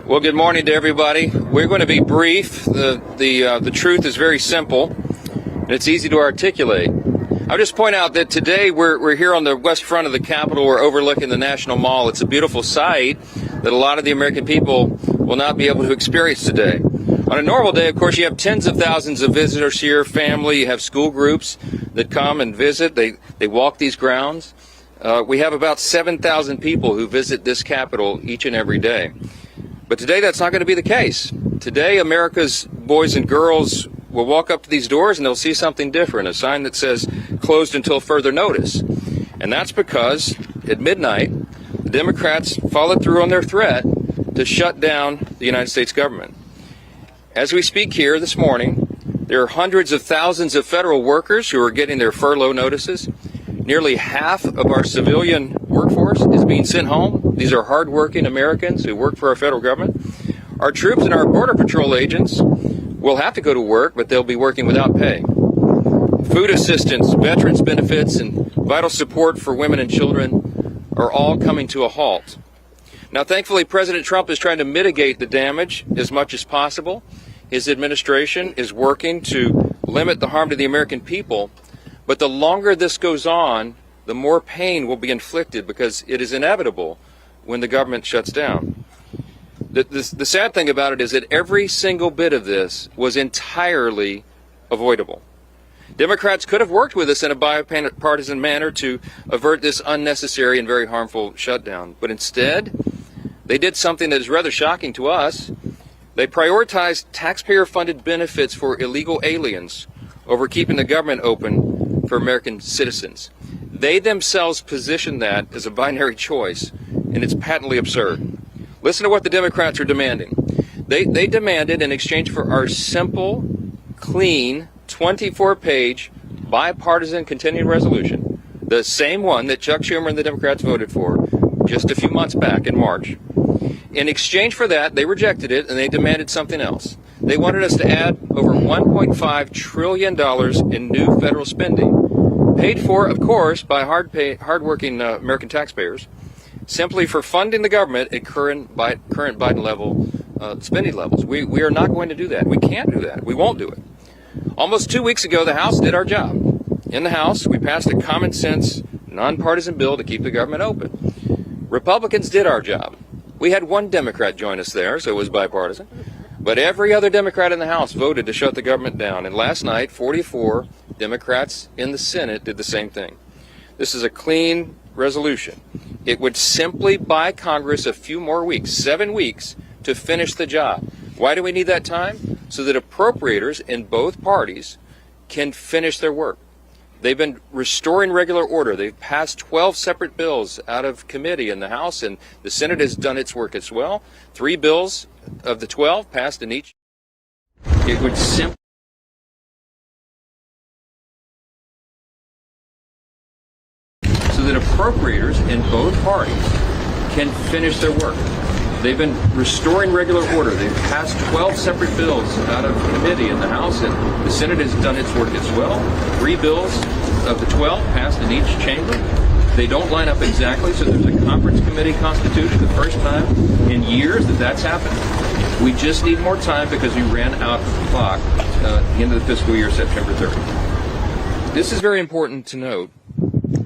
Well, good morning to everybody. We're going to be brief. The truth is very simple, and it's easy to articulate. I'll just point out that today we're here on the west front of the Capitol. We're overlooking the National Mall. It's a beautiful sight that a lot of the American people will not be able to experience today. On a normal day, of course, you have tens of thousands of visitors here, family, you have school groups that come and visit. They walk these grounds. We have about 7,000 people who visit this Capitol each and every day. But today that's not going to be the case. Today America's boys and girls will walk up to these doors and they'll see something different, a sign that says closed until further notice. And that's because at midnight, the Democrats followed through on their threat to shut down the United States government. As we speak here this morning, there are hundreds of thousands of federal workers who are getting their furlough notices. Nearly half of our civilian workforce is being sent home. These are hardworking Americans who work for our federal government. Our troops and our Border Patrol agents will have to go to work, but they'll be working without pay. Food assistance, veterans benefits, and vital support for women and children are all coming to a halt. Now, thankfully, President Trump is trying to mitigate the damage as much as possible. His administration is working to limit the harm to the American people. But the longer this goes on, the more pain will be inflicted because it is inevitable when the government shuts down. The sad thing about it is that every single bit of this was entirely avoidable. Democrats could have worked with us in a bipartisan manner to avert this unnecessary and very harmful shutdown. But instead, they did something that is rather shocking to us. They prioritized taxpayer-funded benefits for illegal aliens over keeping the government open for American citizens. They themselves position that as a binary choice, and it's patently absurd. Listen to what the Democrats are demanding. They demanded, in exchange for our simple, clean, 24-page bipartisan continuing resolution, the same one that Chuck Schumer and the Democrats voted for just a few months back in March. In exchange for that, they rejected it, and they demanded something else. They wanted us to add over $1.5 trillion in new federal spending, paid for, of course, by hardworking American taxpayers, simply for funding the government at current Biden level spending levels. We are not going to do that. We can't do that. We won't do it. Almost 2 weeks ago, the House did our job. In the House, we passed a common sense, nonpartisan bill to keep the government open. Republicans did our job. We had one Democrat join us there, so it was bipartisan. But every other Democrat in the House voted to shut the government down. And last night, 44 Democrats in the Senate did the same thing. This is a clean resolution. It would simply buy Congress a few more weeks, 7 weeks, to finish the job. Why do we need that time? So that appropriators in both parties can finish their work. They've been restoring regular order. They've passed 12 separate bills out of committee in the House, and the Senate has done its work as well. 3 bills of the 12 passed in each. It would simply so that appropriators in both parties can finish their work. They've been restoring regular order. They've passed 12 separate bills out of committee in the House, and the Senate has done its work as well. 3 bills of the 12 passed in each chamber. They don't line up exactly, so there's a conference committee constituted, the first time in years that that's happened. We just need more time because we ran out of the clock at the end of the fiscal year, September 30th. This is very important to note.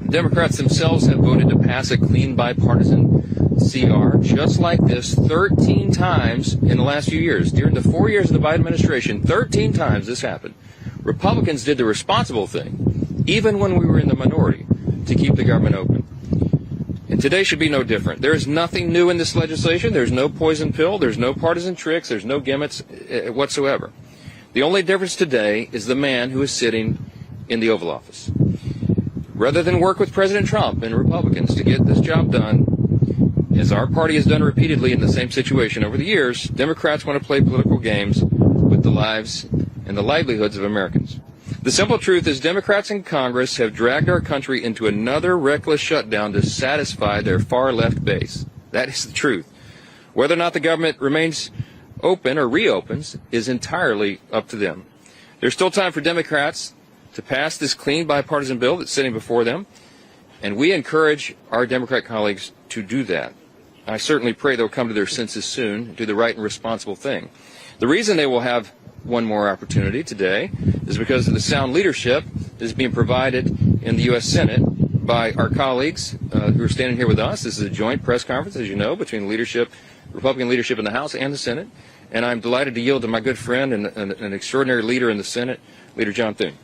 Democrats themselves have voted to pass a clean bipartisan CR just like this 13 times in the last few years. During the 4 years of the Biden administration, 13 times this happened. Republicans did the responsible thing, even when we were in the minority, to keep the government open. And today should be no different. There is nothing new in this legislation. There's no poison pill. There's no partisan tricks. There's no gimmicks whatsoever. The only difference today is the man who is sitting in the Oval Office. Rather than work with President Trump and Republicans to get this job done, as our party has done repeatedly in the same situation over the years, Democrats want to play political games with the lives and the livelihoods of Americans. The simple truth is Democrats in Congress have dragged our country into another reckless shutdown to satisfy their far-left base. That is the truth. Whether or not the government remains open or reopens is entirely up to them. There's still time for Democrats to pass this clean bipartisan bill that's sitting before them, and we encourage our Democrat colleagues to do that. I certainly pray they'll come to their senses soon and do the right and responsible thing. The reason they will have one more opportunity today is because of the sound leadership that is being provided in the U.S. Senate by our colleagues who are standing here with us. This is a joint press conference, as you know, between leadership, Republican leadership in the House and the Senate. And I'm delighted to yield to my good friend and an extraordinary leader in the Senate, Leader John Thune.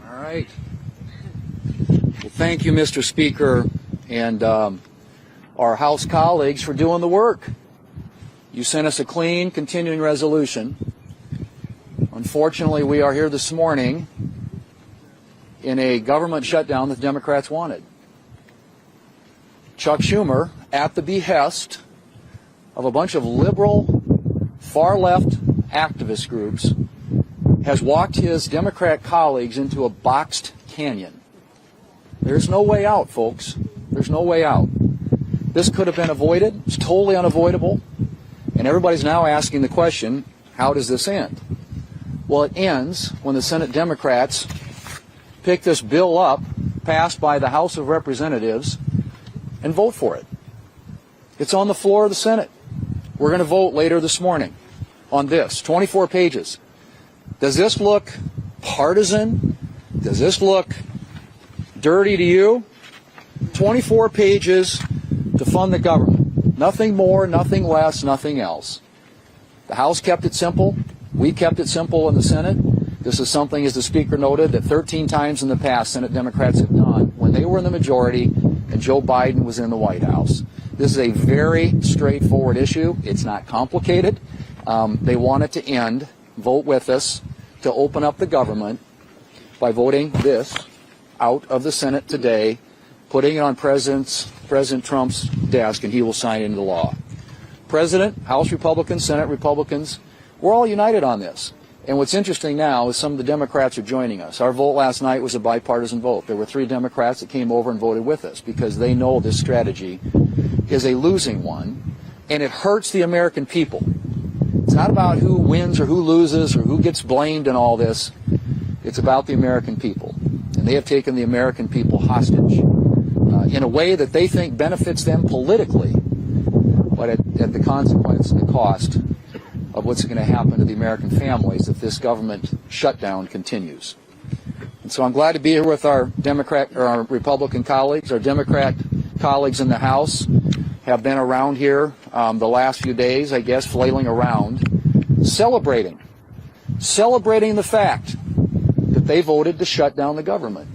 All right. Well, thank you, Mr. Speaker, and our House colleagues for doing the work. You sent us a clean, continuing resolution. Unfortunately, we are here this morning in a government shutdown that the Democrats wanted. Chuck Schumer, at the behest of a bunch of liberal, far-left activist groups, has walked his Democrat colleagues into a boxed canyon. There's no way out, folks. There's no way out. This could have been avoided. It's totally unavoidable. And everybody's now asking the question, how does this end? Well, it ends when the Senate Democrats pick this bill up, passed by the House of Representatives, and vote for it. It's on the floor of the Senate. We're going to vote later this morning on this, 24 pages. Does this look partisan? Does this look dirty to you? 24 pages to fund the government. Nothing more, nothing less, nothing else. The House kept it simple. We kept it simple in the Senate. This is something, as the Speaker noted, that 13 times in the past Senate Democrats have done when they were in the majority and Joe Biden was in the White House. This is a very straightforward issue. It's not complicated. They want it to end. Vote with us to open up the government by voting this out of the Senate today, putting it on President Trump's desk, and he will sign it into law. President, House Republicans, Senate Republicans, we're all united on this. And what's interesting now is some of the Democrats are joining us. Our vote last night was a bipartisan vote. There were 3 Democrats that came over and voted with us because they know this strategy is a losing one, and it hurts the American people. It's not about who wins or who loses or who gets blamed in all this. It's about the American people. And they have taken the American people hostage in a way that they think benefits them politically, but at the consequence and the cost of what's going to happen to the American families if this government shutdown continues. And so I'm glad to be here with our Republican colleagues. Our Democrat colleagues in the House have been around here the last few days, I guess, flailing around, celebrating the fact that they voted to shut down the government.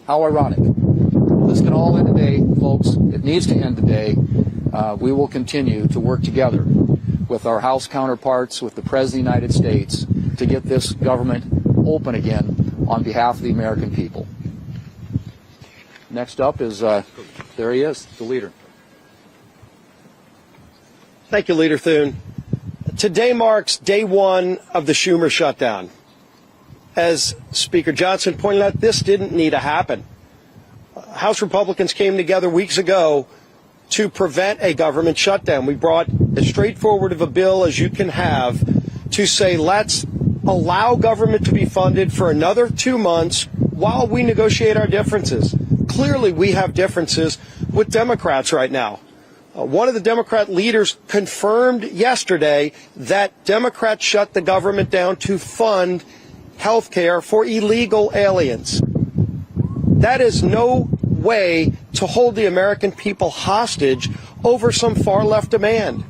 How ironic. Well, this can all end today, folks. It needs to end today. We will continue to work together with our House counterparts, with the President of the United States, to get this government open again on behalf of the American people. Next up is, there he is, the leader. Thank you, Leader Thune. Today marks day 1 of the Schumer shutdown. As Speaker Johnson pointed out, this didn't need to happen. House Republicans came together weeks ago to prevent a government shutdown. We brought as straightforward of a bill as you can have to say, let's allow government to be funded for another 2 months while we negotiate our differences. Clearly, we have differences with Democrats right now. One of the Democrat leaders confirmed yesterday that Democrats shut the government down to fund health care for illegal aliens. That is no way to hold the American people hostage over some far-left demand.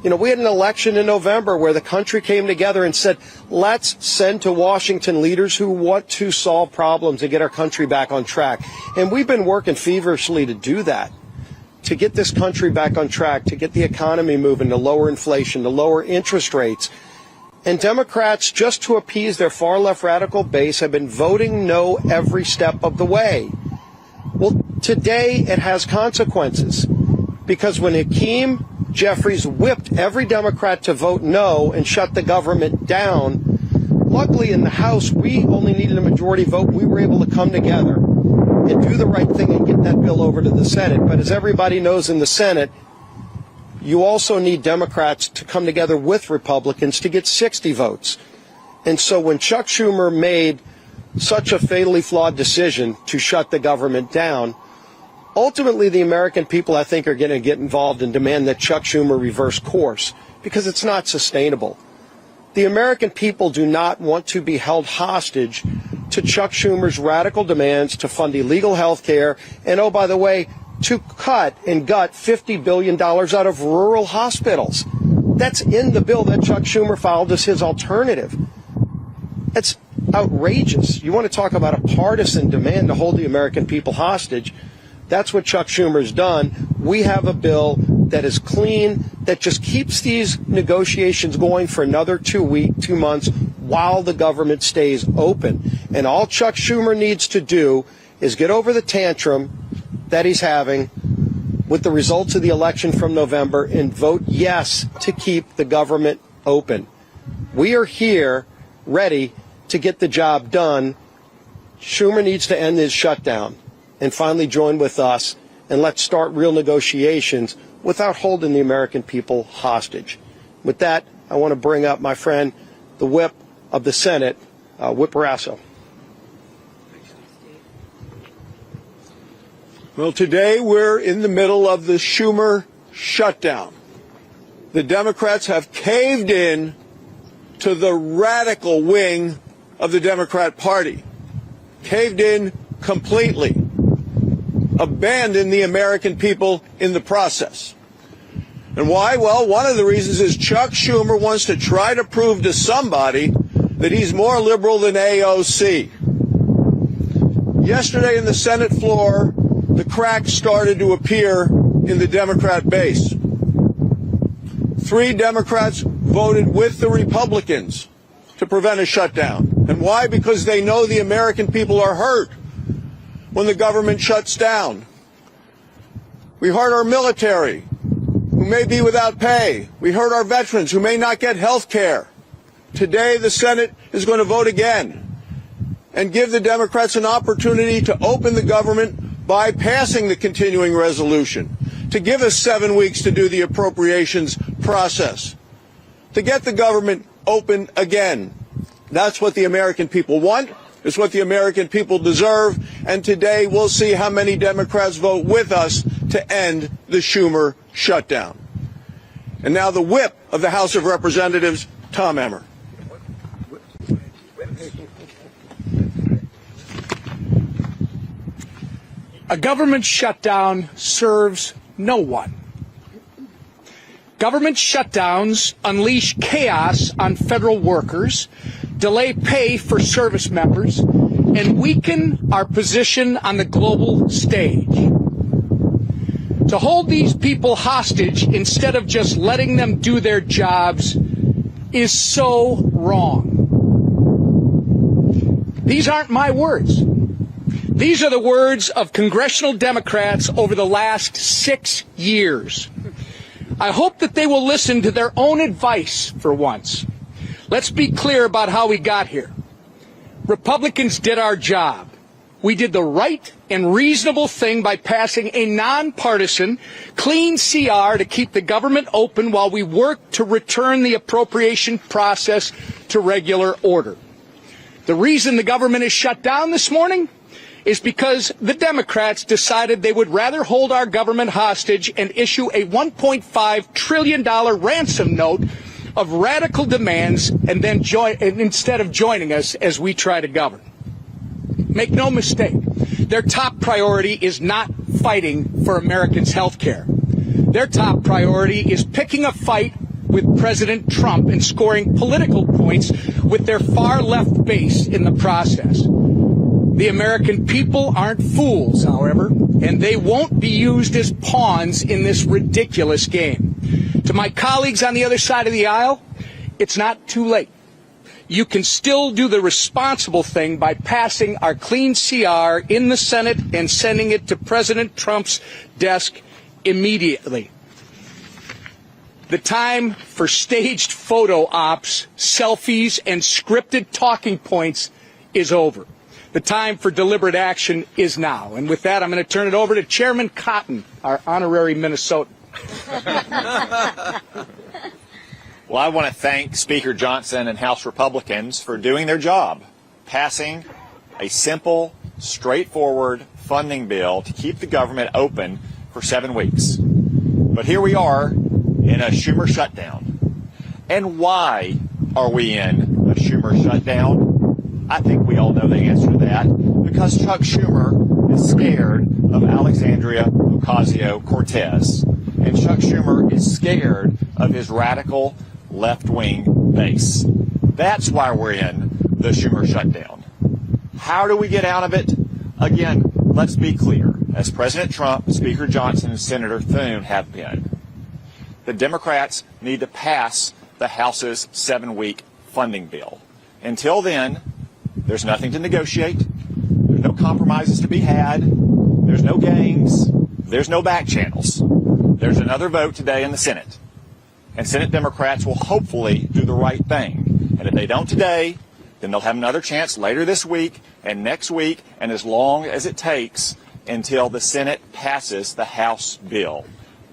You know, we had an election in November where the country came together and said, let's send to Washington leaders who want to solve problems and get our country back on track. And we've been working feverishly to do that, to get this country back on track, to get the economy moving, to lower inflation, to lower interest rates. And Democrats, just to appease their far-left radical base, have been voting no every step of the way. Well, today it has consequences, because when Hakeem Jeffries whipped every Democrat to vote no and shut the government down, luckily in the House we only needed a majority vote. We were able to come together and do the right thing and get that bill over to the Senate. But as everybody knows in the Senate, you also need Democrats to come together with Republicans to get 60 votes. And so when Chuck Schumer made such a fatally flawed decision to shut the government down, Ultimately, the American people, I think, are going to get involved and demand that Chuck Schumer reverse course because it's not sustainable. The American people do not want to be held hostage to Chuck Schumer's radical demands to fund illegal health care and, oh, by the way, to cut and gut $50 billion out of rural hospitals. That's in the bill that Chuck Schumer filed as his alternative. That's outrageous. You want to talk about a partisan demand to hold the American people hostage? That's what Chuck Schumer's done. We have a bill that is clean, that just keeps these negotiations going for another 2 months while the government stays open. And all Chuck Schumer needs to do is get over the tantrum that he's having with the results of the election from November and vote yes to keep the government open. We are here ready to get the job done. Schumer needs to end his shutdown and finally join with us, and let's start real negotiations without holding the American people hostage. With that, I want to bring up my friend, the whip of the Senate, Whip Barrasso. Well, today we're in the middle of the Schumer shutdown. The Democrats have caved in to the radical wing of the Democrat Party, caved in completely, abandoned the American people in the process. And why? Well, one of the reasons is Chuck Schumer wants to try to prove to somebody that he's more liberal than AOC. Yesterday in the Senate floor, the cracks started to appear in the Democrat base. 3 Democrats voted with the Republicans to prevent a shutdown. And why? Because they know the American people are hurt when the government shuts down. We hurt our military, who may be without pay. We hurt our veterans, who may not get health care. Today, the Senate is going to vote again and give the Democrats an opportunity to open the government by passing the continuing resolution, to give us 7 weeks to do the appropriations process, to get the government open again. That's what the American people want. It's what the American people deserve. And today we'll see how many Democrats vote with us to end the Schumer shutdown. And now the whip of the House of Representatives, Tom Emmer. A government shutdown serves no one. Government shutdowns unleash chaos on federal workers, delay pay for service members, and weaken our position on the global stage. To hold these people hostage instead of just letting them do their jobs is so wrong. These aren't my words. These are the words of congressional Democrats over the last 6 years. I hope that they will listen to their own advice for once. Let's be clear about how we got here. Republicans did our job. We did the right and reasonable thing by passing a nonpartisan, clean CR to keep the government open while we work to return the appropriation process to regular order. The reason the government is shut down this morning is because the Democrats decided they would rather hold our government hostage and issue a $1.5 trillion ransom note of radical demands and then instead of joining us as we try to govern. Make no mistake, their top priority is not fighting for Americans' health care. Their top priority is picking a fight with President Trump and scoring political points with their far left base in the process. The American people aren't fools, however, and they won't be used as pawns in this ridiculous game. To my colleagues on the other side of the aisle, it's not too late. You can still do the responsible thing by passing our clean CR in the Senate and sending it to President Trump's desk immediately. The time for staged photo ops, selfies, and scripted talking points is over. The time for deliberate action is now. And with that, I'm going to turn it over to Chairman Cotton, our honorary Minnesotan. Well, I want to thank Speaker Johnson and House Republicans for doing their job, passing a simple, straightforward, funding bill to keep the government open for 7 weeks. But here we are in a Schumer shutdown. And why are we in a Schumer shutdown? I think we all know the answer to that. Because Chuck Schumer is scared of Alexandria Ocasio-Cortez. And Chuck Schumer is scared of his radical left-wing base. That's why we're in the Schumer shutdown. How do we get out of it? Again, let's be clear. As President Trump, Speaker Johnson, and Senator Thune have been, the Democrats need to pass the House's 7-week funding bill. Until then, there's nothing to negotiate. There's no compromises to be had. There's no games. There's no back channels. There's another vote today in the Senate. And Senate Democrats will hopefully do the right thing. And if they don't today, then they'll have another chance later this week and next week and as long as it takes until the Senate passes the House bill.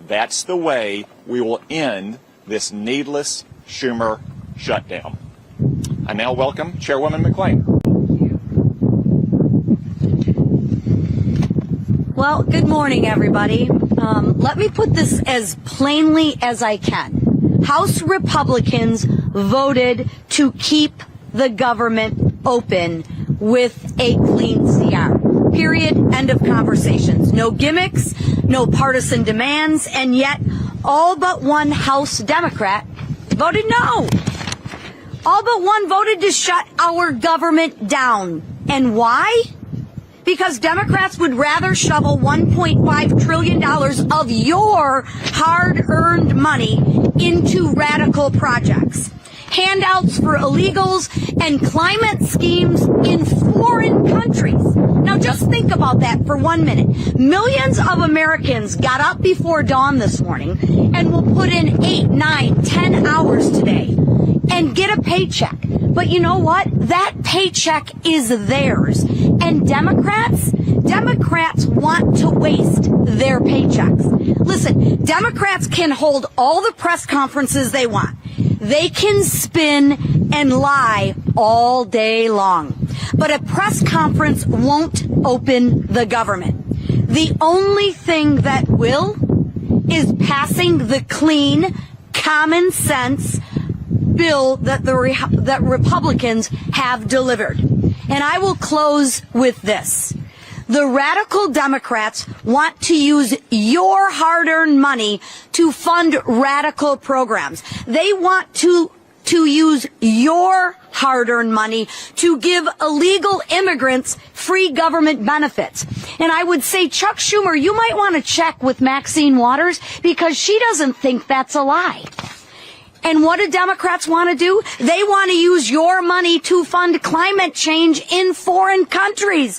That's the way we will end this needless Schumer shutdown. I now welcome Chairwoman McClain. Well, good morning, everybody. Let me put this as plainly as I can. House Republicans voted to keep the government open with a clean CR. Period. End of conversations. No gimmicks, no partisan demands, and yet all but one House Democrat voted no. All but one voted to shut our government down. And why? Because Democrats would rather shovel $1.5 trillion of your hard-earned money into radical projects. Handouts for illegals and climate schemes in foreign countries. Now just think about that for 1 minute. Millions of Americans got up before dawn this morning and will put in 8, 9, 10 hours today and get a paycheck. But you know what? That paycheck is theirs. And Democrats want to waste their paychecks. Listen, Democrats can hold all the press conferences they want. They can spin and lie all day long. But a press conference won't open the government. The only thing that will is passing the clean, common sense bill that that Republicans have delivered. And I will close with this. The radical Democrats want to use your hard-earned money to fund radical programs. They want to use your hard-earned money to give illegal immigrants free government benefits. And I would say, Chuck Schumer, you might want to check with Maxine Waters because she doesn't think that's a lie. And what do Democrats want to do? They want to use your money to fund climate change in foreign countries,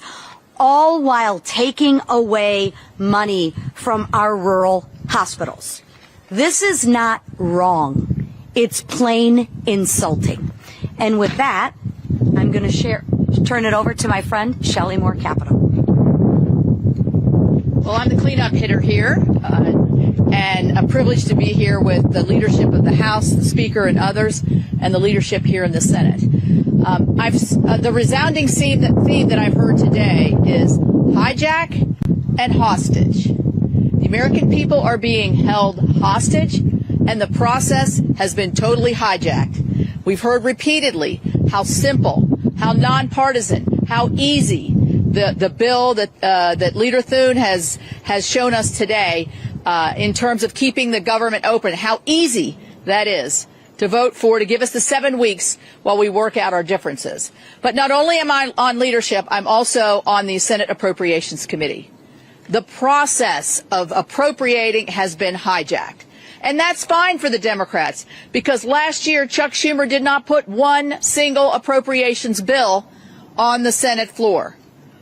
all while taking away money from our rural hospitals. This is not wrong. It's plain insulting. And with that, I'm going to turn it over to my friend, Shelley Moore Capito. Well, I'm the cleanup hitter here, and a privilege to be here with the leadership of the House, the Speaker, and others, and the leadership here in the Senate. The resounding theme that I've heard today is hijack and hostage. The American people are being held hostage, and the process has been totally hijacked. We've heard repeatedly how simple, how nonpartisan, how easy the bill that Leader Thune has shown us today in terms of keeping the government open, how easy that is to vote for, to give us the 7 weeks while we work out our differences. But not only am I on leadership, I'm also on the Senate Appropriations Committee. The process of appropriating has been hijacked. And that's fine for the Democrats, because last year Chuck Schumer did not put one single appropriations bill on the Senate floor.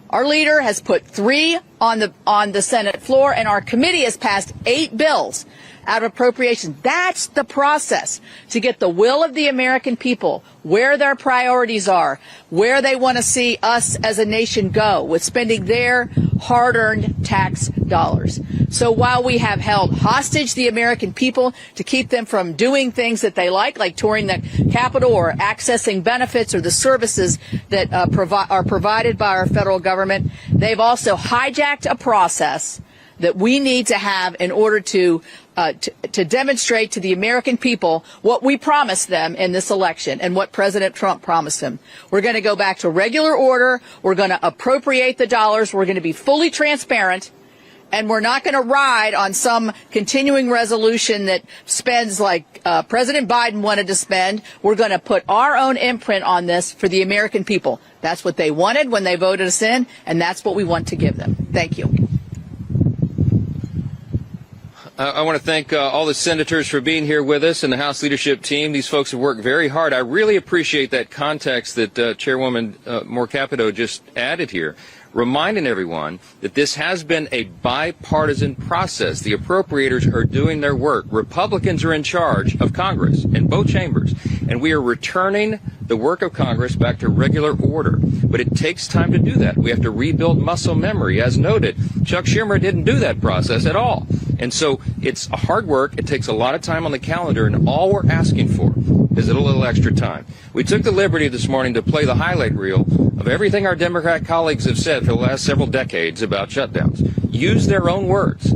Our leader has put 3 on the Senate floor, and our committee has passed 8 bills out of appropriations. That's the process to get the will of the American people, where their priorities are, where they want to see us as a nation go with spending their hard-earned tax dollars. So while we have held hostage the American people to keep them from doing things that they like touring the Capitol or accessing benefits or the services that are provided by our federal government, they've also hijacked a process that we need to have in order to demonstrate to the American people what we promised them in this election and what President Trump promised them. We're going to go back to regular order. We're going to appropriate the dollars. We're going to be fully transparent. And we're not going to ride on some continuing resolution that spends like President Biden wanted to spend. We're going to put our own imprint on this for the American people. That's what they wanted when they voted us in, and that's what we want to give them. Thank you. I want to thank all the senators for being here with us and the House leadership team. These folks have worked very hard. I really appreciate that context that Chairwoman Moore Capito just added here, reminding everyone that this has been a bipartisan process. The appropriators are doing their work. Republicans are in charge of Congress in both chambers, and we are returning the work of Congress back to regular order. But it takes time to do that. We have to rebuild muscle memory. As noted, Chuck Schumer didn't do that process at all. And so it's hard work. It takes a lot of time on the calendar, and all we're asking for is a little extra time. We took the liberty this morning to play the highlight reel of everything our Democrat colleagues have said for the last several decades about shutdowns. Use their own words.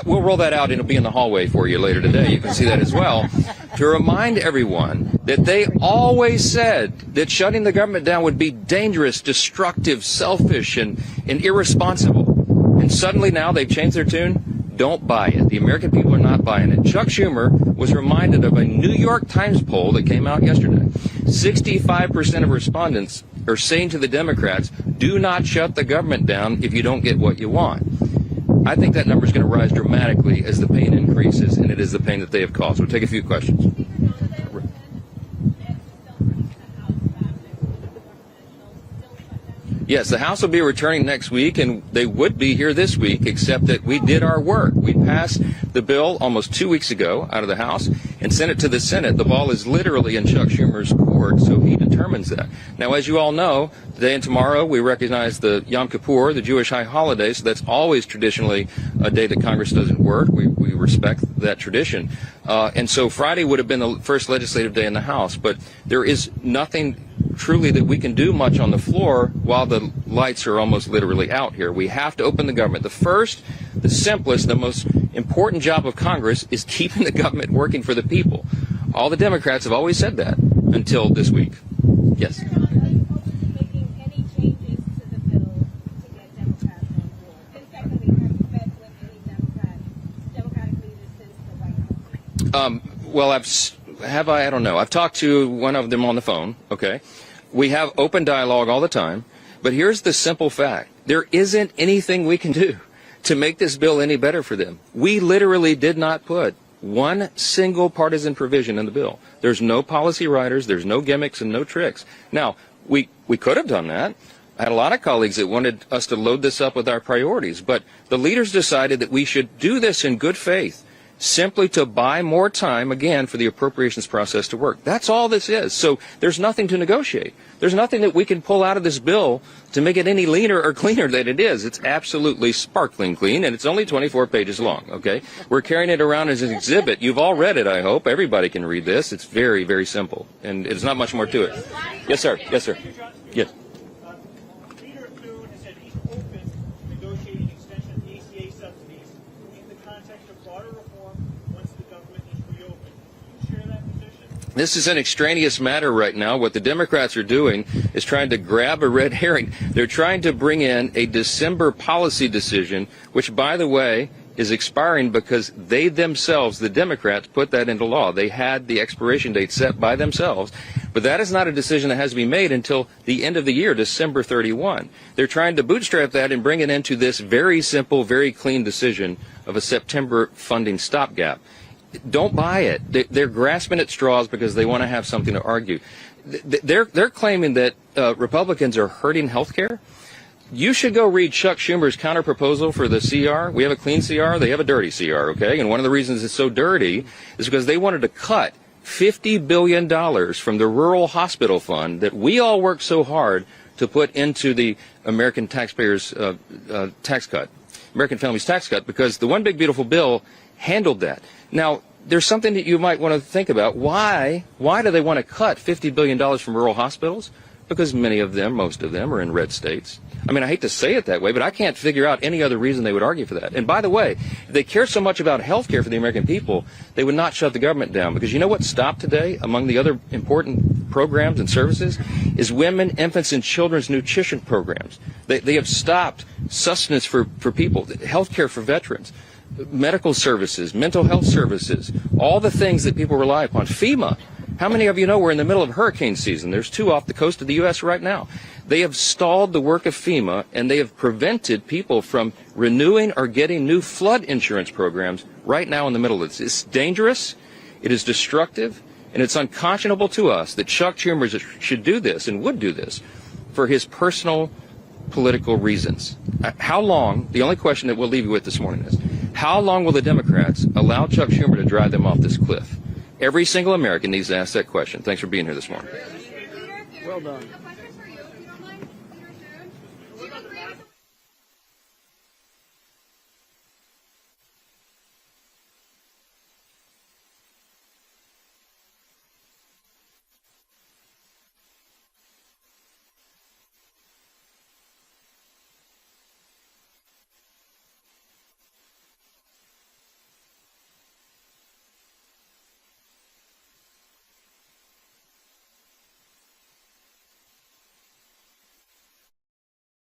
We'll roll that out, and it'll be in the hallway for you later today. You can see that as well. To remind everyone that they always said that shutting the government down would be dangerous, destructive, selfish, and irresponsible. And suddenly now they've changed their tune. Don't buy it. The American people are not buying it. Chuck Schumer was reminded of a New York Times poll that came out yesterday. 65% of respondents are saying to the Democrats, do not shut the government down if you don't get what you want. I think that number is going to rise dramatically as the pain increases, and it is the pain that they have caused. We'll take a few questions. Yes, the House will be returning next week, and they would be here this week, except that we did our work. We passed the bill almost 2 weeks ago out of the House and sent it to the Senate. The ball is literally in Chuck Schumer's court, so he determines that. Now, as you all know, today and tomorrow we recognize the Yom Kippur, the Jewish high holiday, so that's always traditionally a day that Congress doesn't work. We respect that tradition. And so Friday would have been the first legislative day in the House, but there is nothing truly that we can do much on the floor while the lights are almost literally out here. We have to open the government. The first, the simplest, the most important job of Congress is keeping the government working for the people. All the Democrats have always said that until this week. Yes. Well, I don't know. I've talked to one of them on the phone, okay? We have open dialogue all the time, but here's the simple fact. There isn't anything we can do to make this bill any better for them. We literally did not put one single partisan provision in the bill. There's no policy writers, there's no gimmicks and no tricks. Now, we could have done that. I had a lot of colleagues that wanted us to load this up with our priorities, but the leaders decided that we should do this in good faith, simply to buy more time, again, for the appropriations process to work. That's all this is. So there's nothing to negotiate. There's nothing that we can pull out of this bill to make it any leaner or cleaner than it is. It's absolutely sparkling clean, and it's only 24 pages long, okay? We're carrying it around as an exhibit. You've all read it, I hope. Everybody can read this. It's very, very simple, and there's not much more to it. Yes, sir. Yes, sir. Yes. This is an extraneous matter right now. What the Democrats are doing is trying to grab a red herring. They're trying to bring in a December policy decision, which, by the way, is expiring because they themselves, the Democrats, put that into law. They had the expiration date set by themselves. But that is not a decision that has to be made until the end of the year, December 31. They're trying to bootstrap that and bring it into this very simple, very clean decision of a September funding stopgap. Don't buy it. They're grasping at straws because they want to have something to argue. They're claiming that Republicans are hurting health care. you should go read Chuck Schumer's counterproposal for the CR. We have a clean CR. They have a dirty CR, okay? And one of the reasons it's so dirty is because they wanted to cut $50 billion from the rural hospital fund that we all worked so hard to put into the American taxpayers' tax cut, American families' tax cut, because the One Big Beautiful Bill handled that. Now, there's something that you might want to think about. Why do they want to cut $50 billion from rural hospitals? Because many of them, most of them, are in red states. I mean, I hate to say it that way, but I can't figure out any other reason they would argue for that. And by the way, if they care so much about health care for the American people, they would not shut the government down. Because you know what stopped today, among the other important programs and services, is women, infants, and children's nutrition programs. They have stopped sustenance for people, health care for veterans, medical services, mental health services, all the things that people rely upon. FEMA. How many of you know we're in the middle of hurricane season? There's 2 off the coast of the U.S. right now. They have stalled the work of FEMA, and they have prevented people from renewing or getting new flood insurance programs right now in the middle of this. It's dangerous, it is destructive, and it's unconscionable to us that Chuck Schumer should do this and would do this for his personal political reasons. How long, the only question that we'll leave you with this morning is, how long will the Democrats allow Chuck Schumer to drive them off this cliff? Every single American needs to ask that question. Thanks for being here this morning. Well done.